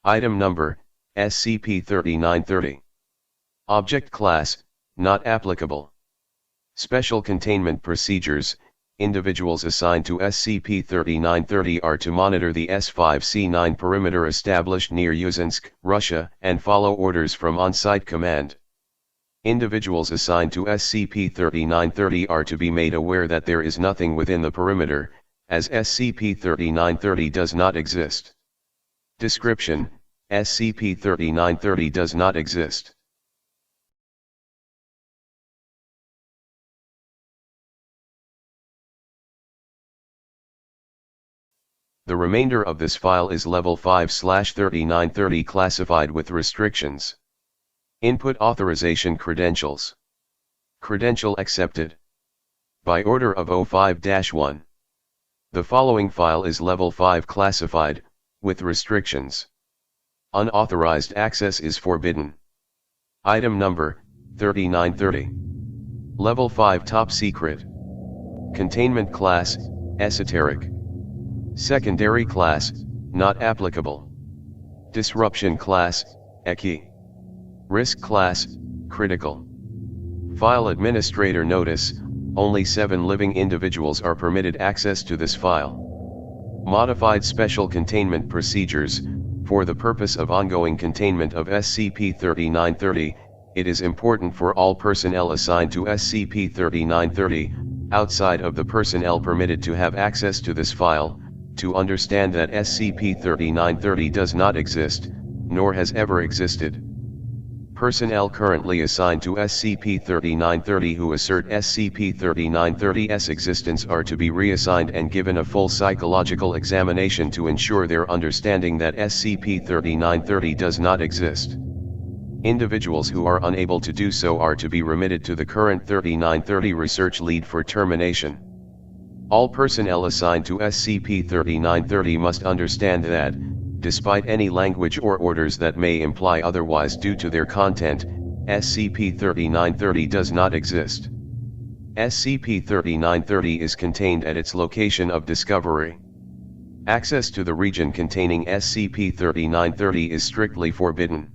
Item number, SCP-3930. Object Class, not applicable. Special Containment Procedures. Individuals assigned to SCP-3930 are to monitor the S5-C9 perimeter established near Yuzhensk, Russia, and follow orders from on-site command. Individuals assigned to SCP-3930 are to be made aware that there is nothing within the perimeter, as SCP-3930 does not exist. Description: SCP-3930 does not exist. The remainder of this file is Level 5/3930 classified with restrictions. Input Authorization Credentials. Credential accepted. By order of O5-1. The following file is Level 5 classified, with restrictions. Unauthorized access is forbidden. Item number, 3930. Level 5 Top Secret. Containment Class, Esoteric. Secondary Class, not applicable. Disruption Class, ECI. Risk Class, Critical. File Administrator Notice: only 7 living individuals are permitted access to this file. Modified Special Containment Procedures. For the purpose of ongoing containment of SCP-3930, it is important for all personnel assigned to SCP-3930, outside of the personnel permitted to have access to this file, to understand that SCP-3930 does not exist, nor has ever existed. Personnel currently assigned to SCP-3930 who assert SCP-3930's existence are to be reassigned and given a full psychological examination to ensure their understanding that SCP-3930 does not exist. Individuals who are unable to do so are to be remitted to the current 3930 research lead for termination. All personnel assigned to SCP-3930 must understand that, despite any language or orders that may imply otherwise due to their content, SCP-3930 does not exist. SCP-3930 is contained at its location of discovery. Access to the region containing SCP-3930 is strictly forbidden.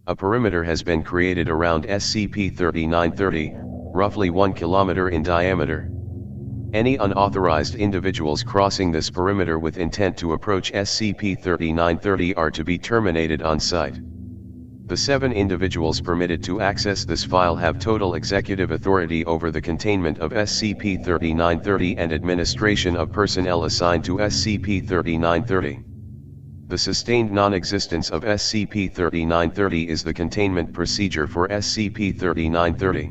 A perimeter has been created around SCP-3930, roughly 1 kilometer in diameter. Any unauthorized individuals crossing this perimeter with intent to approach SCP-3930 are to be terminated on site. The 7 individuals permitted to access this file have total executive authority over the containment of SCP-3930 and administration of personnel assigned to SCP-3930. The sustained non-existence of SCP-3930 is the containment procedure for SCP-3930.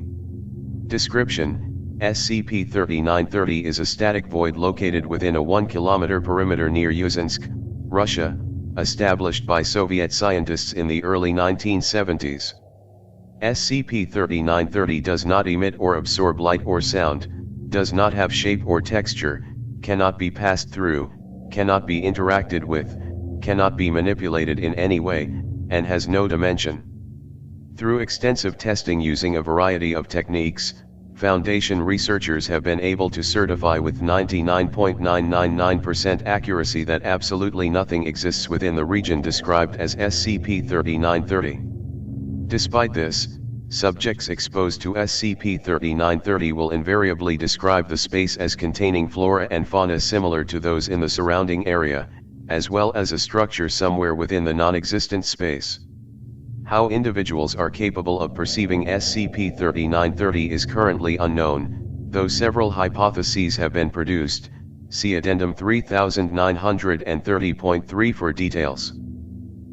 Description: SCP-3930 is a static void located within a 1 kilometer perimeter near Yuzhensk, Russia, established by Soviet scientists in the early 1970s. SCP-3930 does not emit or absorb light or sound, does not have shape or texture, cannot be passed through, cannot be interacted with, cannot be manipulated in any way, and has no dimension. Through extensive testing using a variety of techniques, Foundation researchers have been able to certify with 99.999% accuracy that absolutely nothing exists within the region described as SCP-3930. Despite this, subjects exposed to SCP-3930 will invariably describe the space as containing flora and fauna similar to those in the surrounding area, as well as a structure somewhere within the non-existent space. How individuals are capable of perceiving SCP-3930 is currently unknown, though several hypotheses have been produced. See Addendum 3930.3 for details.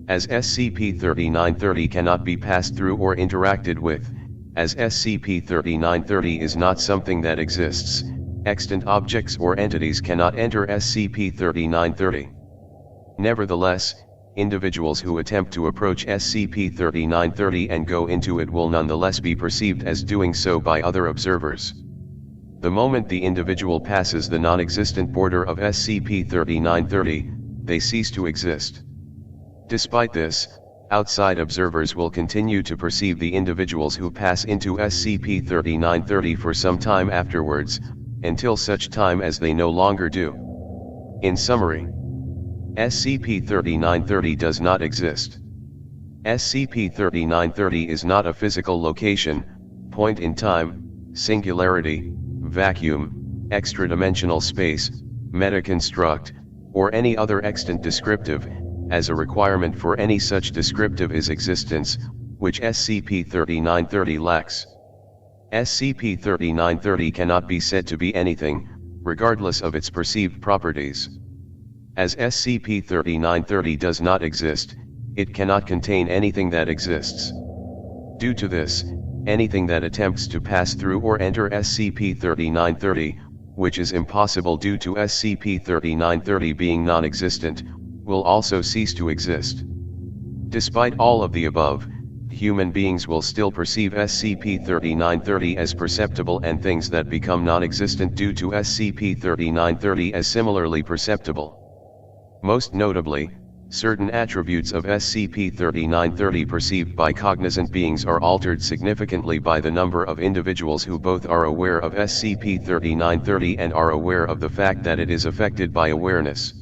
As SCP-3930 cannot be passed through or interacted with, as SCP-3930 is not something that exists, extant objects or entities cannot enter SCP-3930. Nevertheless, individuals who attempt to approach SCP-3930 and go into it will nonetheless be perceived as doing so by other observers. The moment the individual passes the non-existent border of SCP-3930, they cease to exist. Despite this, outside observers will continue to perceive the individuals who pass into SCP-3930 for some time afterwards, until such time as they no longer do. In summary, SCP-3930 does not exist. SCP-3930 is not a physical location, point in time, singularity, vacuum, extra-dimensional space, meta-construct, or any other extant descriptive, as a requirement for any such descriptive is existence, which SCP-3930 lacks. SCP-3930 cannot be said to be anything, regardless of its perceived properties. As SCP-3930 does not exist, it cannot contain anything that exists. Due to this, anything that attempts to pass through or enter SCP-3930, which is impossible due to SCP-3930 being non-existent, will also cease to exist. Despite all of the above, human beings will still perceive SCP-3930 as perceptible and things that become non-existent due to SCP-3930 as similarly perceptible. Most notably, certain attributes of SCP-3930 perceived by cognizant beings are altered significantly by the number of individuals who both are aware of SCP-3930 and are aware of the fact that it is affected by awareness.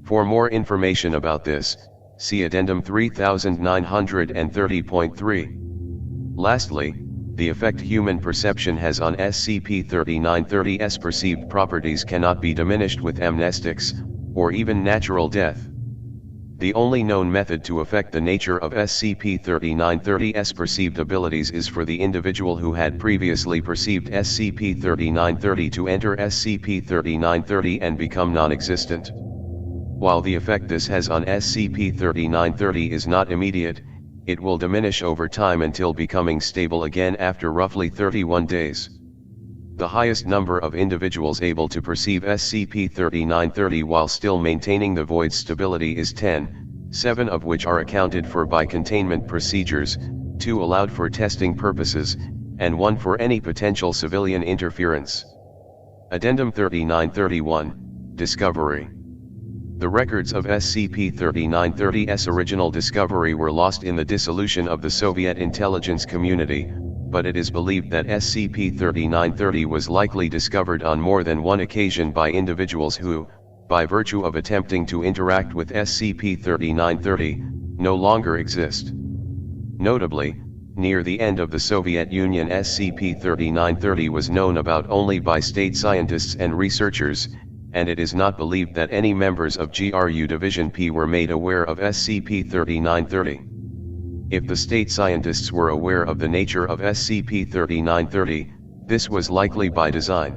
For more information about this, see Addendum 3930.3. Lastly, the effect human perception has on SCP-3930's perceived properties cannot be diminished with amnestics, or even natural death. The only known method to affect the nature of SCP-3930's perceived abilities is for the individual who had previously perceived SCP-3930 to enter SCP-3930 and become non-existent. While the effect this has on SCP-3930 is not immediate, it will diminish over time until becoming stable again after roughly 31 days. The highest number of individuals able to perceive SCP-3930 while still maintaining the void's stability is 10, 7 of which are accounted for by containment procedures, 2 allowed for testing purposes, and 1 for any potential civilian interference. Addendum 3931, Discovery. The records of SCP-3930's original discovery were lost in the dissolution of the Soviet intelligence community, but it is believed that SCP-3930 was likely discovered on more than one occasion by individuals who, by virtue of attempting to interact with SCP-3930, no longer exist. Notably, near the end of the Soviet Union, SCP-3930 was known about only by state scientists and researchers, and it is not believed that any members of GRU Division P were made aware of SCP-3930. If the state scientists were aware of the nature of SCP-3930, this was likely by design.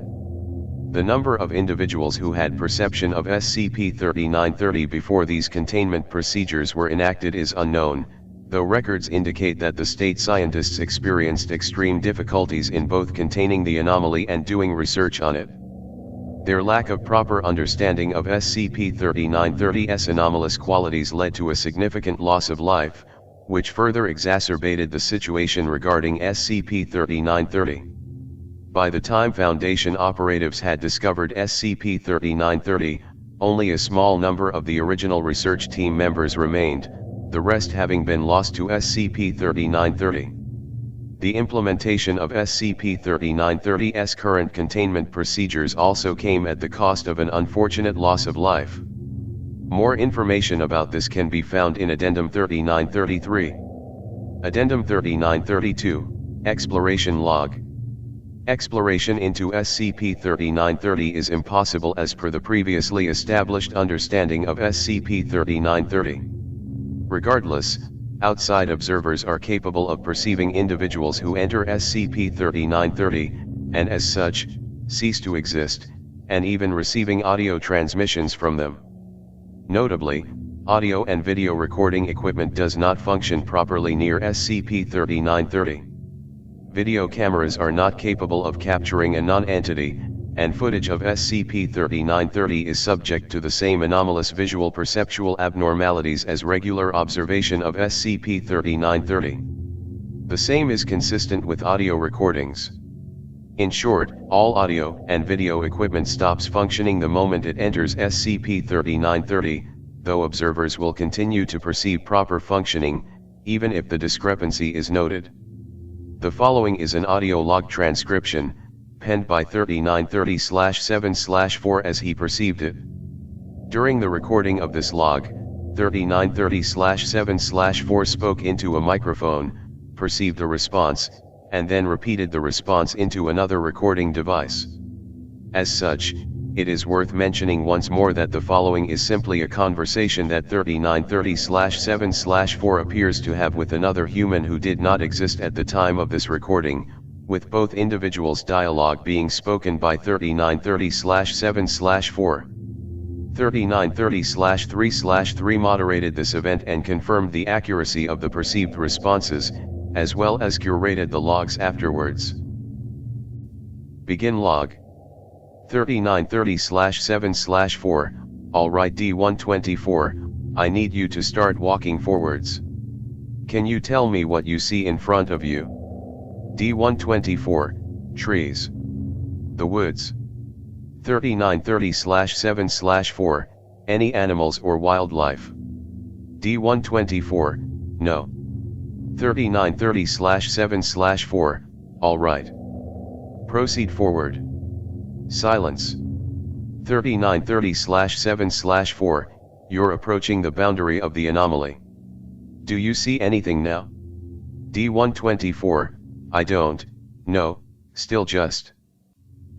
The number of individuals who had perception of SCP-3930 before these containment procedures were enacted is unknown, though records indicate that the state scientists experienced extreme difficulties in both containing the anomaly and doing research on it. Their lack of proper understanding of SCP-3930's anomalous qualities led to a significant loss of life, which further exacerbated the situation regarding SCP-3930. By the time Foundation operatives had discovered SCP-3930, only a small number of the original research team members remained, the rest having been lost to SCP-3930. The implementation of SCP-3930's current containment procedures also came at the cost of an unfortunate loss of life. More information about this can be found in Addendum 3933. Addendum 3932, Exploration Log. Exploration into SCP-3930 is impossible as per the previously established understanding of SCP-3930. Regardless, outside observers are capable of perceiving individuals who enter SCP-3930, and as such, cease to exist, and even receiving audio transmissions from them. Notably, audio and video recording equipment does not function properly near SCP-3930. Video cameras are not capable of capturing a non-entity, and footage of SCP-3930 is subject to the same anomalous visual perceptual abnormalities as regular observation of SCP-3930. The same is consistent with audio recordings. In short, all audio and video equipment stops functioning the moment it enters SCP-3930, though observers will continue to perceive proper functioning, even if the discrepancy is noted. The following is an audio log transcription, penned by 3930/7/4 as he perceived it. During the recording of this log, 3930/7/4 spoke into a microphone, perceived a response, and then repeated the response into another recording device. As such, it is worth mentioning once more that the following is simply a conversation that 3930/7/4 appears to have with another human who did not exist at the time of this recording, with both individuals' dialogue being spoken by 3930/7/4. 3930/3/3 moderated this event and confirmed the accuracy of the perceived responses, as well as curated the logs afterwards. Begin log. 3930/7/4, alright D124, I need you to start walking forwards. Can you tell me what you see in front of you? D124, trees. The woods. 3930/7/4, any animals or wildlife? D124, no. 3930/7/4, alright. Proceed forward. Silence. 3930/7/4, you're approaching the boundary of the anomaly. Do you see anything now? D124, I don't, no, still just.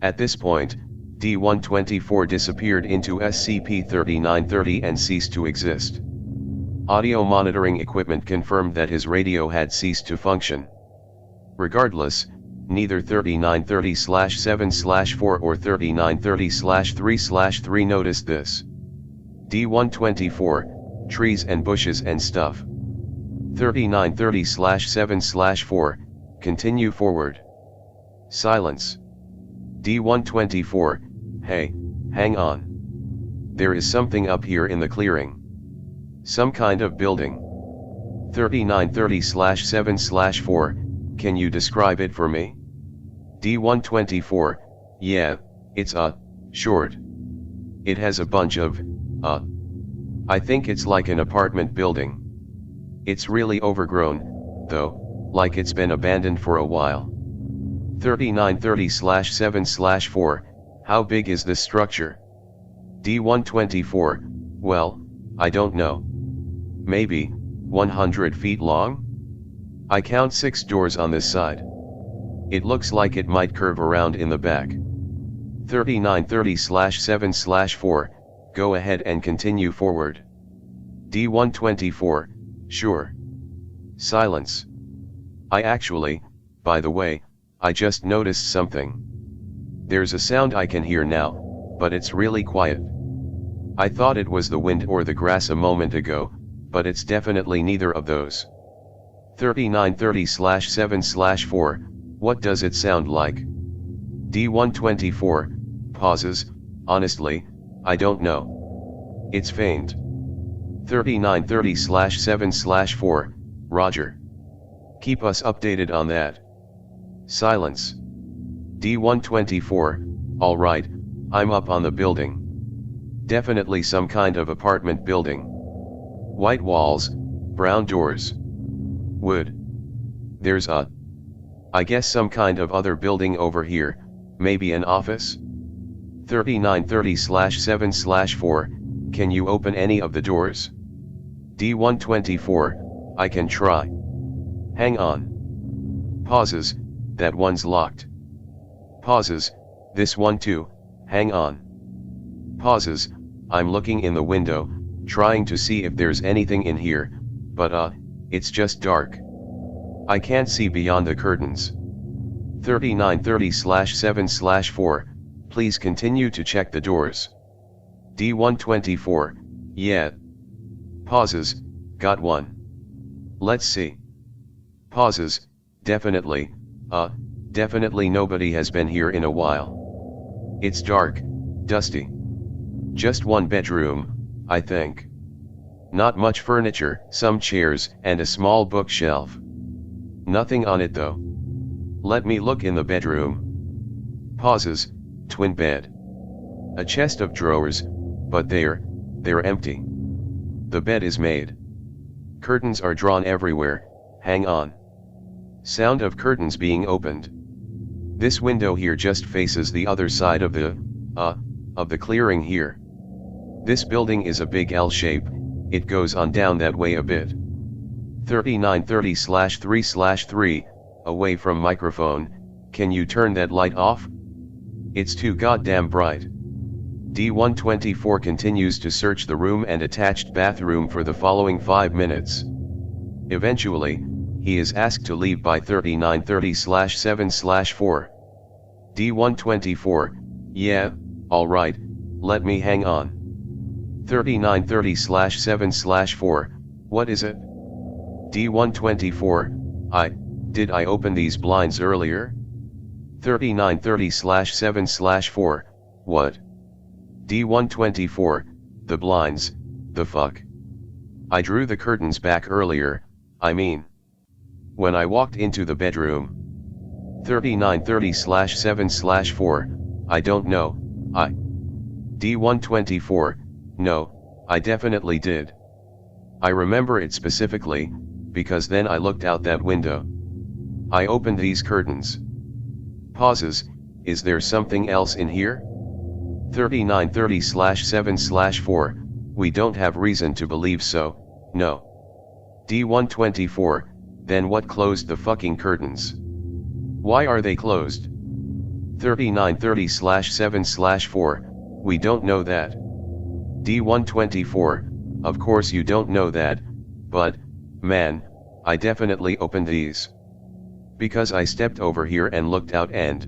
At this point, D124 disappeared into SCP-3930 and ceased to exist. Audio monitoring equipment confirmed that his radio had ceased to function. Regardless, neither 3930/7/4 or 3930/3/3 noticed this. D124, trees and bushes and stuff. 3930/7/4, continue forward. Silence. D124, hey, hang on. There is something up here in the clearing. Some kind of building. 3930/7/4, can you describe it for me? D124, yeah, it's short. It has a bunch of, I think it's like an apartment building. It's really overgrown, though, like it's been abandoned for a while. 3930/7/4, how big is this structure? D124, well, I don't know. Maybe 100 feet long? I count 6 doors on this side. It looks like it might curve around in the back. 3930/7/4, go ahead and continue forward. D124, sure. Silence. I actually, by the way, I just noticed something. There's a sound I can hear now, but it's really quiet. I thought it was the wind or the grass a moment ago, but it's definitely neither of those. 3930/7/4, what does it sound like? D124, pauses, honestly, I don't know. It's faint. 3930/7/4, Roger. Keep us updated on that. Silence. D124, alright, I'm up on the building. Definitely some kind of apartment building. White walls, brown doors. Wood. There's I guess some kind of other building over here, maybe an office? 3930/7/4, can you open any of the doors? D124, I can try. Hang on. Pauses, that one's locked. Pauses, this one too, hang on. Pauses, I'm looking in the window, trying to see if there's anything in here, but it's just dark. I can't see beyond the curtains. 3930/7/4, please continue to check the doors. D124, yeah. Pauses, got one. Let's see. Pauses, definitely, definitely nobody has been here in a while. It's dark, dusty. Just one bedroom, I think. Not much furniture, some chairs, and a small bookshelf. Nothing on it though. Let me look in the bedroom. Pauses, twin bed. A chest of drawers, but they're empty. The bed is made. Curtains are drawn everywhere, hang on. Sound of curtains being opened. This window here just faces the other side of the clearing here. This building is a big L shape, it goes on down that way a bit. 3930/3/3, away from microphone, can you turn that light off? It's too goddamn bright. D124 continues to search the room and attached bathroom for the following 5 minutes. Eventually, he is asked to leave by 3930/7/4. D124, yeah, alright, let me hang on. 3930/7/4, what is it? D124, did I open these blinds earlier? 3930/7/4, what? D124, the blinds, the fuck? I drew the curtains back earlier, I mean. When I walked into the bedroom. 3930/7/4, I don't know, D124, no, I definitely did. I remember it specifically, because then I looked out that window. I opened these curtains. Pauses, is there something else in here? 3930/7/4, we don't have reason to believe so, no. D124, then what closed the fucking curtains? Why are they closed? 3930/7/4, we don't know that. D124, of course you don't know that, but, man, I definitely opened these. Because I stepped over here and looked out and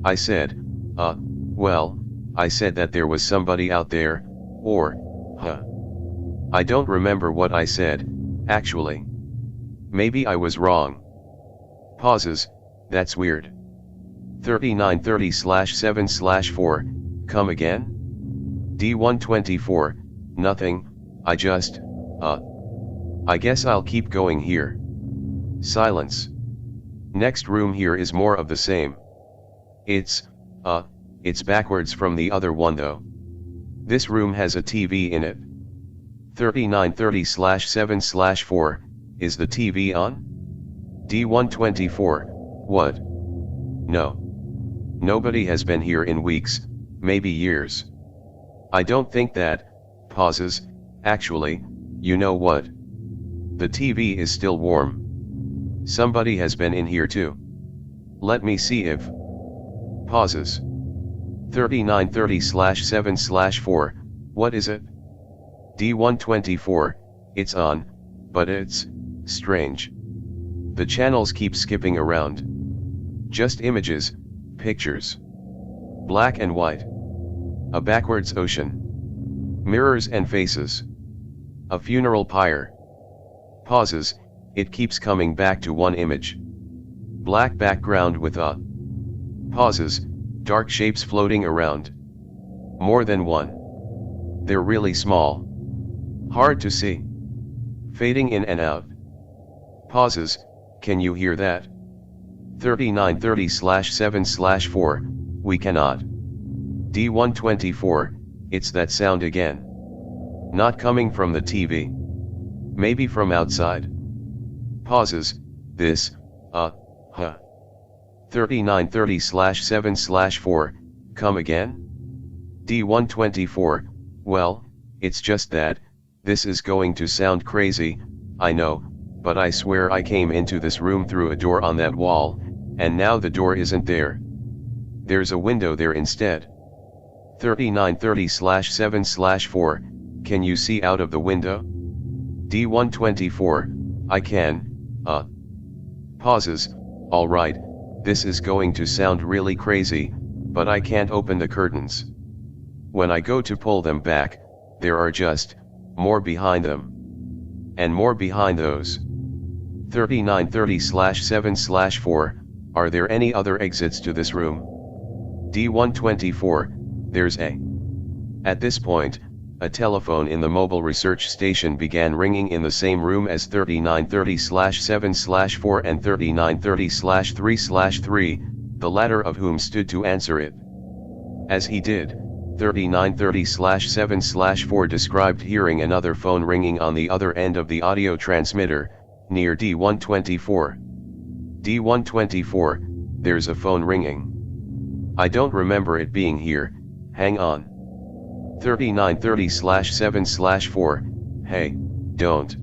I said, well, I said that there was somebody out there, or, I don't remember what I said, actually. Maybe I was wrong. Pauses, that's weird. 3930/7/4, come again? D124, nothing, I just, I guess I'll keep going here. Silence. Next room here is more of the same. It's backwards from the other one though. This room has a TV in it. 3930/7/4, is the TV on? D124, what? No. Nobody has been here in weeks, maybe years. I don't think that, pauses, actually, you know what? The TV is still warm. Somebody has been in here too. Let me see if. Pauses. 3930/7/4, what is it? D124, it's on, but it's strange. The channels keep skipping around. Just images, pictures. Black and white. A backwards ocean. Mirrors and faces. A funeral pyre. Pauses, it keeps coming back to one image. Black background with a. Pauses, dark shapes floating around. More than one. They're really small. Hard to see. Fading in and out. Pauses, can you hear that? 3930/7/4, we cannot. D124, it's that sound again. Not coming from the TV. Maybe from outside. Pauses, this, 3930/7/4, come again? D124, well, it's just that, this is going to sound crazy, I know, but I swear I came into this room through a door on that wall, and now the door isn't there. There's a window there instead. 3930/7/4, can you see out of the window? D124, I can, Pauses, alright, this is going to sound really crazy, but I can't open the curtains. When I go to pull them back, there are just, more behind them. And more behind those. 3930/7/4, are there any other exits to this room? D124, there's a. At this point, a telephone in the mobile research station began ringing in the same room as 3930/7/4 and 3930/3/3, the latter of whom stood to answer it. As he did, 3930/7/4 described hearing another phone ringing on the other end of the audio transmitter, near D124. D124, there's a phone ringing. I don't remember it being here, hang on. 3930/7/4, hey, don't.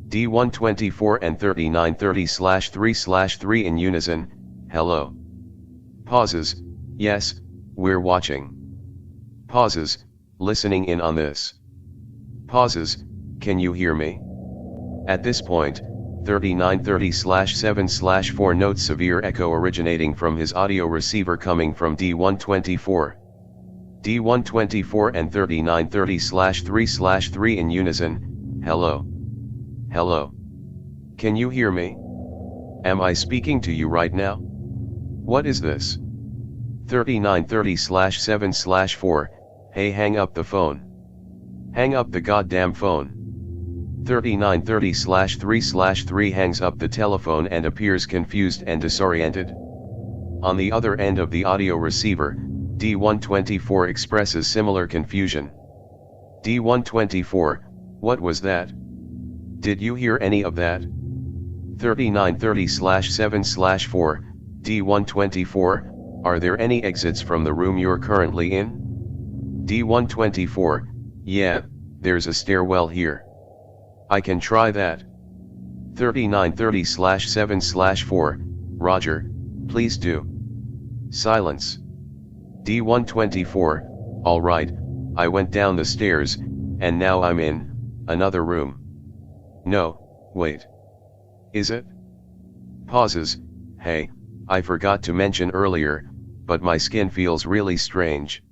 D124 and 3930/3/3 in unison, hello. Pauses, yes, we're watching. Pauses, listening in on this. Pauses, can you hear me? At this point, 3930/7/4 notes severe echo originating from his audio receiver coming from D124. D124 and 3930/3/3 in unison, hello. Hello. Can you hear me? Am I speaking to you right now? What is this? 3930/7/4, hey, hang up the phone. Hang up the goddamn phone. 3930/3/3 hangs up the telephone and appears confused and disoriented. On the other end of the audio receiver, D124 expresses similar confusion. D124, what was that? Did you hear any of that? 3930/7/4, D124, are there any exits from the room you're currently in? D124, yeah, there's a stairwell here. I can try that. 3930/7/4, Roger, please do. Silence. D124, alright, I went down the stairs, and now I'm in another room. No, wait. Is it? Pauses, hey, I forgot to mention earlier, but my skin feels really strange.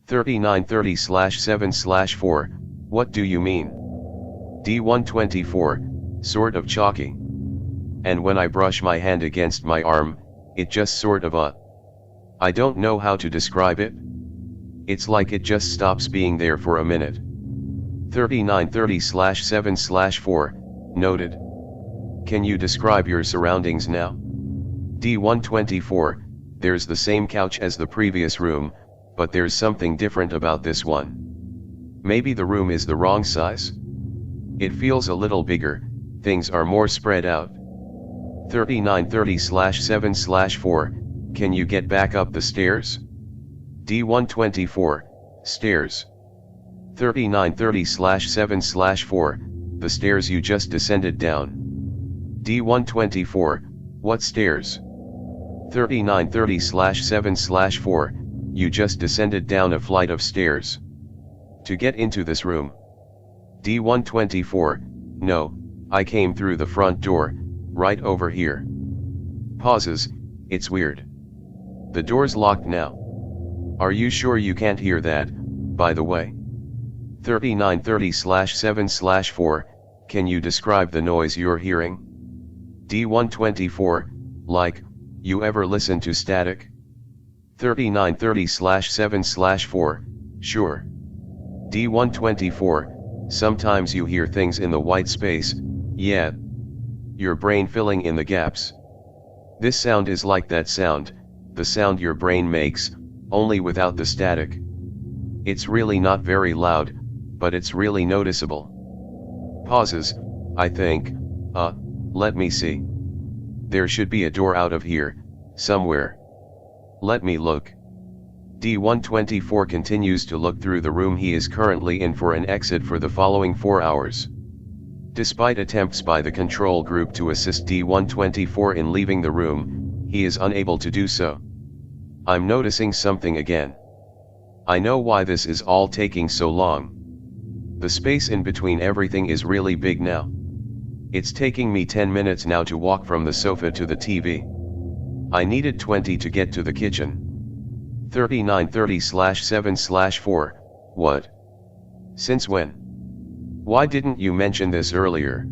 3930/7/4, what do you mean? D124, sort of chalky. And when I brush my hand against my arm, it just sort of I don't know how to describe it. It's like it just stops being there for a minute. 3930/7/4, noted. Can you describe your surroundings now? D124, there's the same couch as the previous room, but there's something different about this one. Maybe the room is the wrong size? It feels a little bigger, things are more spread out. 3930/7/4, can you get back up the stairs? D124, stairs. 3930/7/4, the stairs you just descended down. D124, what stairs? 3930/7/4, you just descended down a flight of stairs. To get into this room. D124, no, I came through the front door, right over here. Pauses, it's weird. The door's locked now. Are you sure you can't hear that, by the way? 3930/7/4, can you describe the noise you're hearing? D124, like, you ever listen to static? 3930/7/4, sure. D124, sometimes you hear things in the white space, yeah. Your brain filling in the gaps. This sound is like that sound, the sound your brain makes, only without the static. It's really not very loud, but it's really noticeable. Pauses, I think, let me see. There should be a door out of here, somewhere. Let me look. D124 continues to look through the room he is currently in for an exit for the following 4 hours. Despite attempts by the control group to assist D124 in leaving the room, he is unable to do so. I'm noticing something again. I know why this is all taking so long. The space in between everything is really big now. It's taking me 10 minutes now to walk from the sofa to the TV. I needed 20 to get to the kitchen. 3930/7/4, what? Since when? Why didn't you mention this earlier?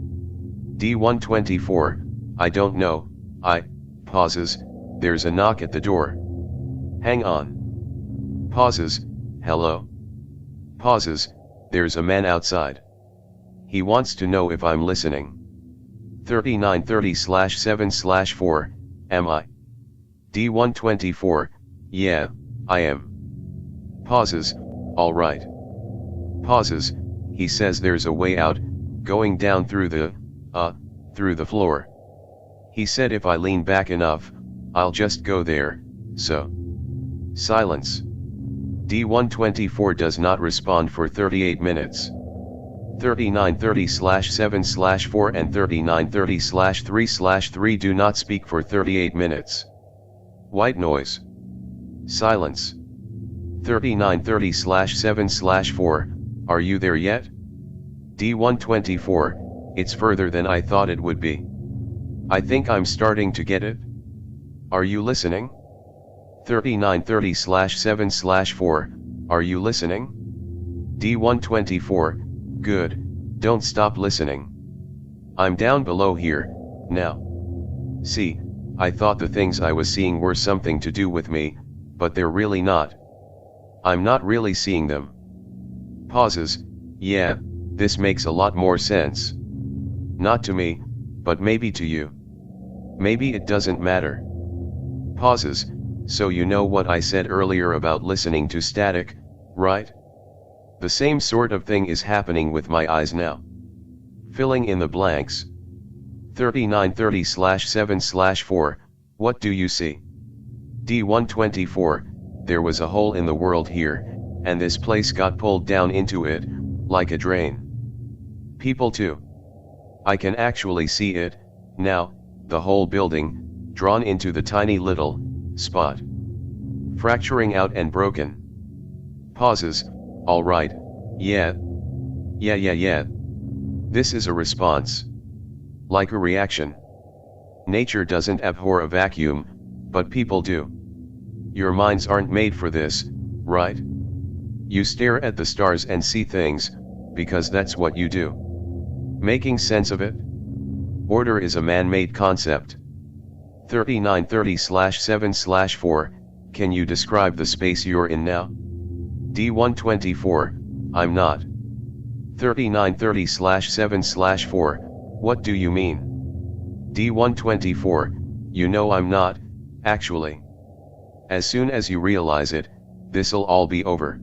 D124, I don't know, pauses, there's a knock at the door. Hang on. Pauses, hello? Pauses, there's a man outside. He wants to know if I'm listening. 3930/7/4, am I? D124, yeah, I am. Pauses, alright. Pauses, he says there's a way out, going down through the floor. He said if I lean back enough, I'll just go there, so. Silence. D124 does not respond for 38 minutes. 3930/7/4 and 3930/3/3 do not speak for 38 minutes. White noise. Silence. 3930/7/4, are you there yet? D124, it's further than I thought it would be. I think I'm starting to get it. Are you listening? 3930/7/4, are you listening? D124, good, don't stop listening. I'm down below here, now. See, I thought the things I was seeing were something to do with me, but they're really not. I'm not really seeing them. Pauses, yeah, this makes a lot more sense. Not to me, but maybe to you. Maybe it doesn't matter. Pauses, so you know what I said earlier about listening to static, right? The same sort of thing is happening with my eyes now. Filling in the blanks. 3930/7/4, what do you see? D124, there was a hole in the world here, and this place got pulled down into it, like a drain. People too. I can actually see it, now, the whole building, drawn into the tiny little spot. Fracturing out and broken. Pauses, alright, yeah. This is a response. Like a reaction. Nature doesn't abhor a vacuum, but people do. Your minds aren't made for this, right? You stare at the stars and see things, because that's what you do. Making sense of it? Order is a man-made concept. 3930/7/4, can you describe the space you're in now? D124, I'm not. 3930/7/4, what do you mean? D124, you know I'm not, actually. As soon as you realize it, this'll all be over.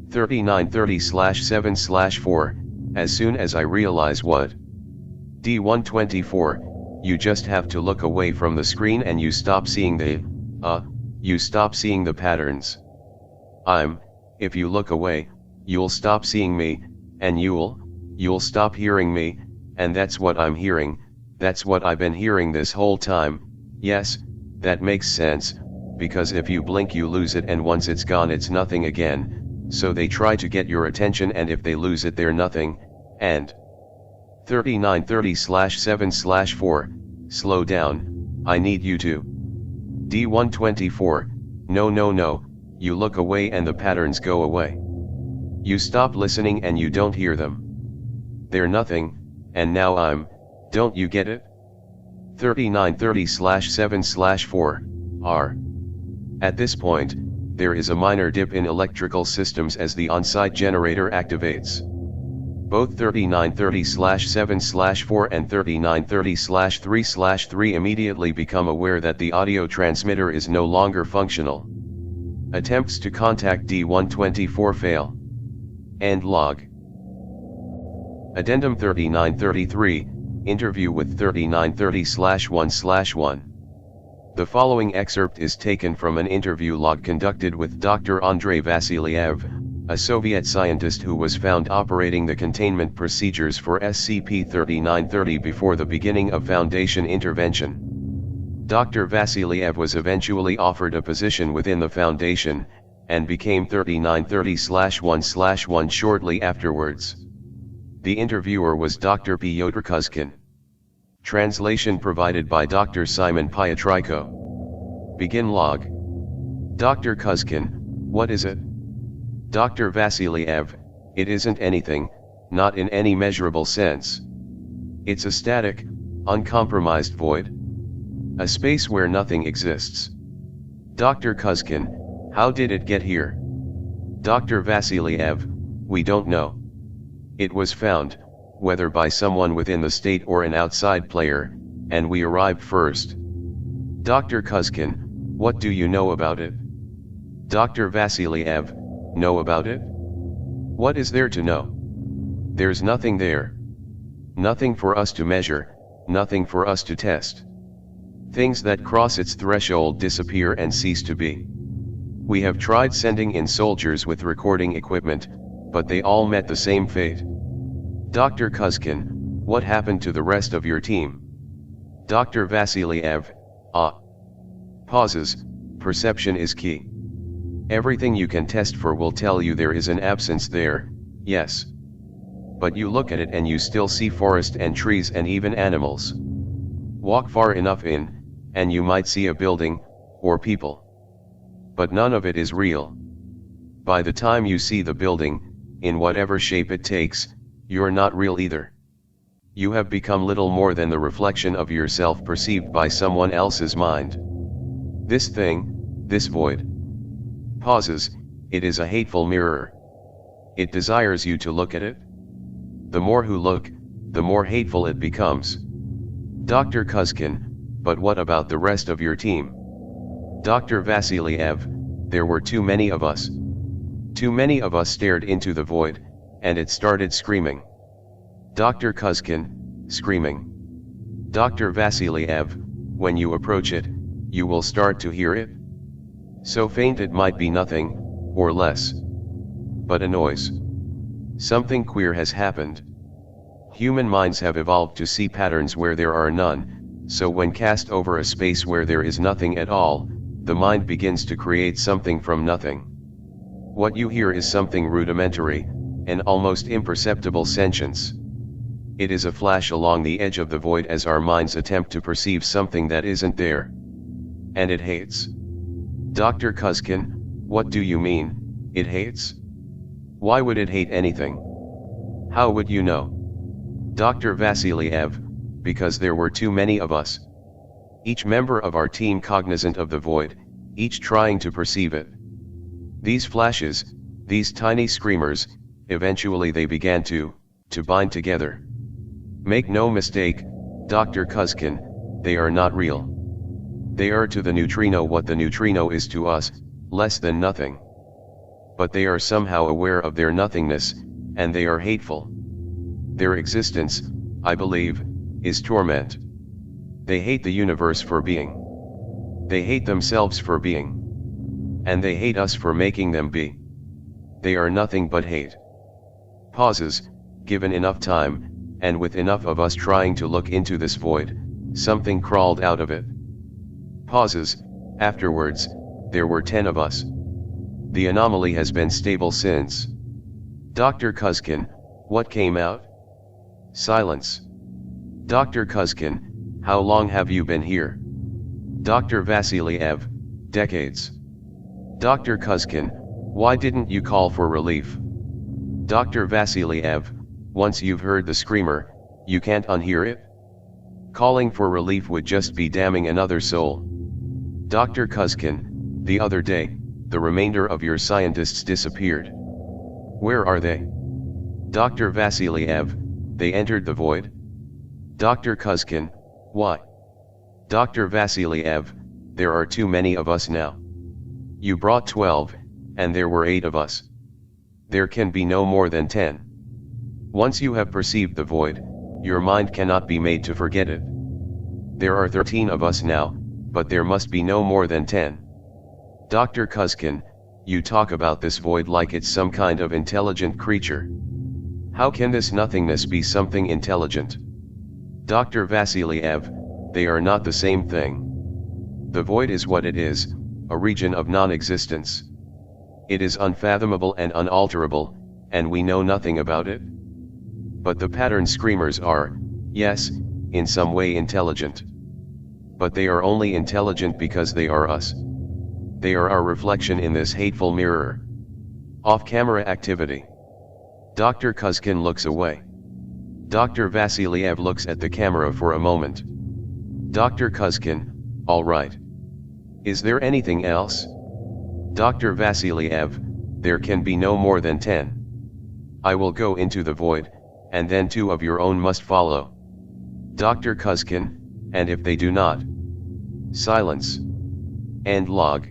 3930/7/4, as soon as I realize what? D124, you just have to look away from the screen and you stop seeing you stop seeing the patterns. If you look away, you'll stop seeing me, and you'll stop hearing me, and that's what I'm hearing, that's what I've been hearing this whole time. Yes, that makes sense, because if you blink you lose it, and once it's gone it's nothing again, so they try to get your attention, and if they lose it they're nothing, and 3930/7/4, slow down, I need you to. D124, no, you look away and the patterns go away. You stop listening and you don't hear them. They're nothing, and now don't you get it? 3930/7/4, R. At this point, there is a minor dip in electrical systems as the on-site generator activates. Both 3930/7/4 and 3930/3/3 immediately become aware that the audio transmitter is no longer functional. Attempts to contact D124 fail. End log. Addendum 3933, interview with 3930/1/1. The following excerpt is taken from an interview log conducted with Dr. Andrei Vasilyev, a Soviet scientist who was found operating the containment procedures for SCP-3930 before the beginning of Foundation intervention. Dr. Vasilyev was eventually offered a position within the Foundation, and became 3930/1/1 shortly afterwards. The interviewer was Dr. Pyotr Kuzkin. Translation provided by Dr. Simon Pietriko. Begin log. Dr. Kuzkin, what is it? Dr. Vasilyev, it isn't anything, not in any measurable sense. It's a static, uncompromised void. A space where nothing exists. Dr. Kuzkin, how did it get here? Dr. Vasilyev, we don't know. It was found, whether by someone within the state or an outside player, and we arrived first. Dr. Kuzkin, what do you know about it? Dr. Vasilyev, know about it? What is there to know? There's nothing there. Nothing for us to measure, nothing for us to test. Things that cross its threshold disappear and cease to be. We have tried sending in soldiers with recording equipment, but they all met the same fate. Dr. Kuzkin, what happened to the rest of your team? Dr. Vasiliev, Pauses, perception is key. Everything you can test for will tell you there is an absence there, yes. But you look at it and you still see forest and trees and even animals. Walk far enough in, and you might see a building, or people. But none of it is real. By the time you see the building, in whatever shape it takes, you're not real either. You have become little more than the reflection of yourself perceived by someone else's mind. This thing, this void. Pauses, it is a hateful mirror. It desires you to look at it. The more who look, the more hateful it becomes. Dr. Kuzkin, but what about the rest of your team? Dr. Vasiliev, there were too many of us. Too many of us stared into the void, and it started screaming. Dr. Kuzkin, screaming. Dr. Vasiliev, when you approach it, you will start to hear it. So faint it might be nothing, or less. But a noise. Something queer has happened. Human minds have evolved to see patterns where there are none, so when cast over a space where there is nothing at all, the mind begins to create something from nothing. What you hear is something rudimentary, an almost imperceptible sentience. It is a flash along the edge of the void as our minds attempt to perceive something that isn't there. And it hates. Dr. Kuzkin, what do you mean, it hates? Why would it hate anything? How would you know? Dr. Vasiliev, because there were too many of us. Each member of our team cognizant of the void, each trying to perceive it. These flashes, these tiny screamers, eventually they began to bind together. Make no mistake, Dr. Kuzkin, they are not real. They are to the neutrino what the neutrino is to us, less than nothing. But they are somehow aware of their nothingness, and they are hateful. Their existence, I believe, is torment. They hate the universe for being. They hate themselves for being. And they hate us for making them be. They are nothing but hate. Pauses, given enough time, and with enough of us trying to look into this void, something crawled out of it. Pauses, afterwards, there were 10 of us. The anomaly has been stable since. Dr. Kuzkin, what came out? Silence. Dr. Kuzkin, how long have you been here? Dr. Vasiliev, decades. Dr. Kuzkin, why didn't you call for relief? Dr. Vasiliev, once you've heard the screamer, you can't unhear it? Calling for relief would just be damning another soul. Dr. Kuzkin, the other day, the remainder of your scientists disappeared. Where are they? Dr. Vasiliev, they entered the void? Dr. Kuzkin, why? Dr. Vasiliev, there are too many of us now. You brought 12, and there were 8 of us. There can be no more than 10. Once you have perceived the void, your mind cannot be made to forget it. There are 13 of us now, but there must be no more than 10. Dr. Kuzkin, you talk about this void like it's some kind of intelligent creature. How can this nothingness be something intelligent? Dr. Vasiliev, they are not the same thing. The void is what it is, a region of non-existence. It is unfathomable and unalterable, and we know nothing about it. But the pattern screamers are, yes, in some way intelligent. But they are only intelligent because they are us. They are our reflection in this hateful mirror. Off-camera activity. Dr. Kuzkin looks away. Dr. Vasiliev looks at the camera for a moment. Dr. Kuzkin, all right. Is there anything else? Dr. Vasiliev, there can be no more than 10. I will go into the void, and then 2 of your own must follow. Dr. Kuzkin, and if they do not? Silence. End log.